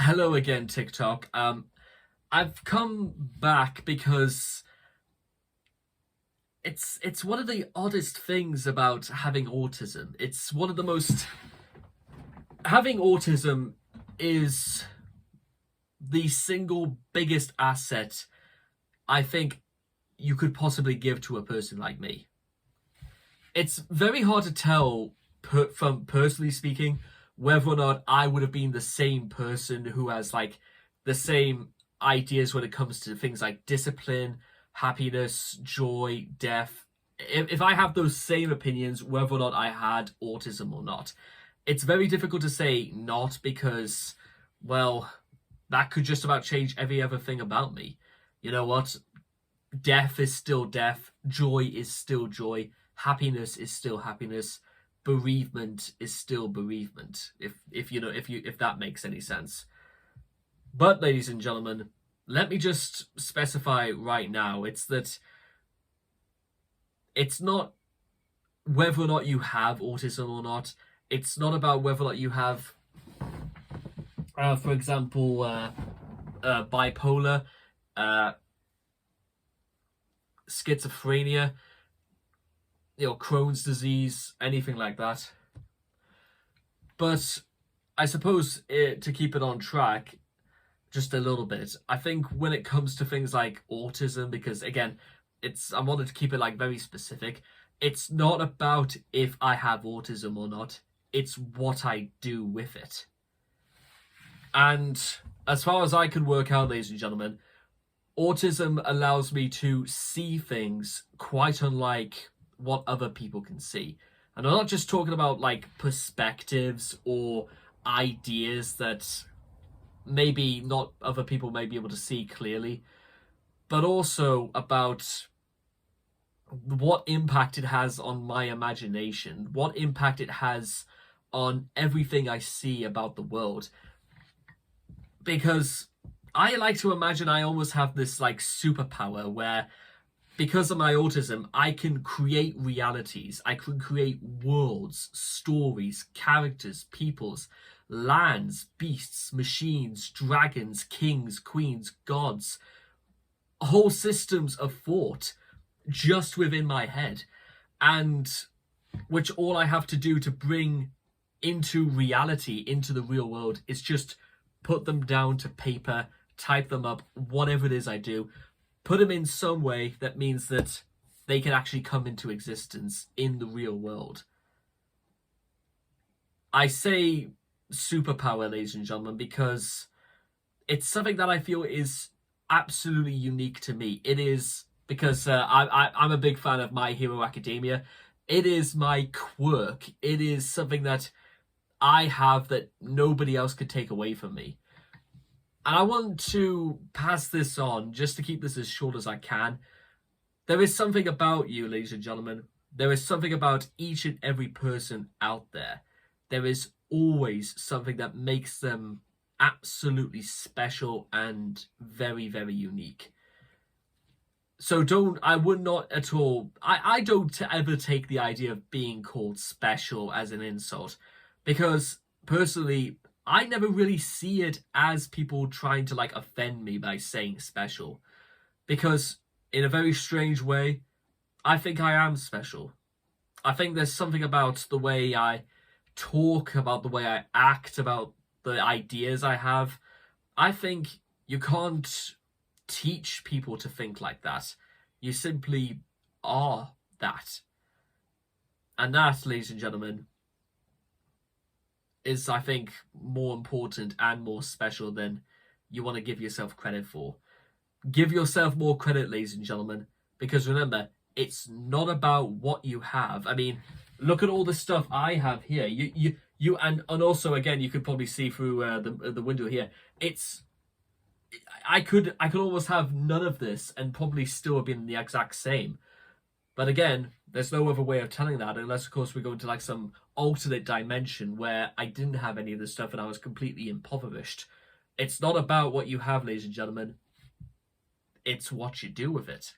Hello again, TikTok. I've come back because it's one of the oddest things about having autism. It's one of the most having autism is the single biggest asset I think you could possibly give to a person like me. It's very hard to tell from personally speaking whether or not I would have been the same person who has like the same ideas when it comes to things like discipline, happiness, joy, death. If I have those same opinions, whether or not I had autism or not, it's very difficult to say not because, well, that could just about change every other thing about me. You know what? Death is still death, joy is still joy, happiness is still happiness, bereavement is still bereavement. If that makes any sense. But ladies and gentlemen, let me just specify right now, it's not whether or not you have autism or not. It's not about whether or not you have for example, bipolar, uh, schizophrenia, Crohn's disease, anything like that. But I suppose to keep it on track just a little bit, I think when it comes to things like autism, because again, I wanted to keep it like very specific. It's not about if I have autism or not. It's what I do with it. And as far as I can work out, ladies and gentlemen, autism allows me to see things quite unlike what other people can see. And I'm not just talking about like perspectives or ideas that maybe not other people may be able to see clearly, but also about what impact it has on my imagination, what impact it has on everything I see about the world. Because I like to imagine I almost have this like superpower where because of my autism, I can create realities. I can create worlds, stories, characters, peoples, lands, beasts, machines, dragons, kings, queens, gods, whole systems of thought just within my head. And which all I have to do to bring into reality, into the real world, is just put them down to paper, type them up, whatever it is I do, put them in some way that means that they can actually come into existence in the real world. I say superpower, ladies and gentlemen, because it's something that I feel is absolutely unique to me. It is because I'm a big fan of My Hero Academia. It is my quirk. It is something that I have that nobody else could take away from me. And I want to pass this on, just to keep this as short as I can. There is something about you, ladies and gentlemen. There is something about each and every person out there. There is always something that makes them absolutely special and very, very unique. So I would not at all, I don't ever take the idea of being called special as an insult. Because personally, I never really see it as people trying to like offend me by saying special. Because in a very strange way, I think I am special. I think there's something about the way I talk, about the way I act, about the ideas I have. I think you can't teach people to think like that. You simply are that. And that, ladies and gentlemen, is, I think, more important and more special than you want to give yourself credit for. Give yourself more credit, ladies and gentlemen, because remember, it's not about what you have. I mean, look at all the stuff I have here. And also again, you could probably see through the window here. I could almost have none of this and probably still have been the exact same. But again, there's no other way of telling that unless, of course, we go into like some alternate dimension where I didn't have any of this stuff and I was completely impoverished. It's not about what you have, ladies and gentlemen. It's what you do with it.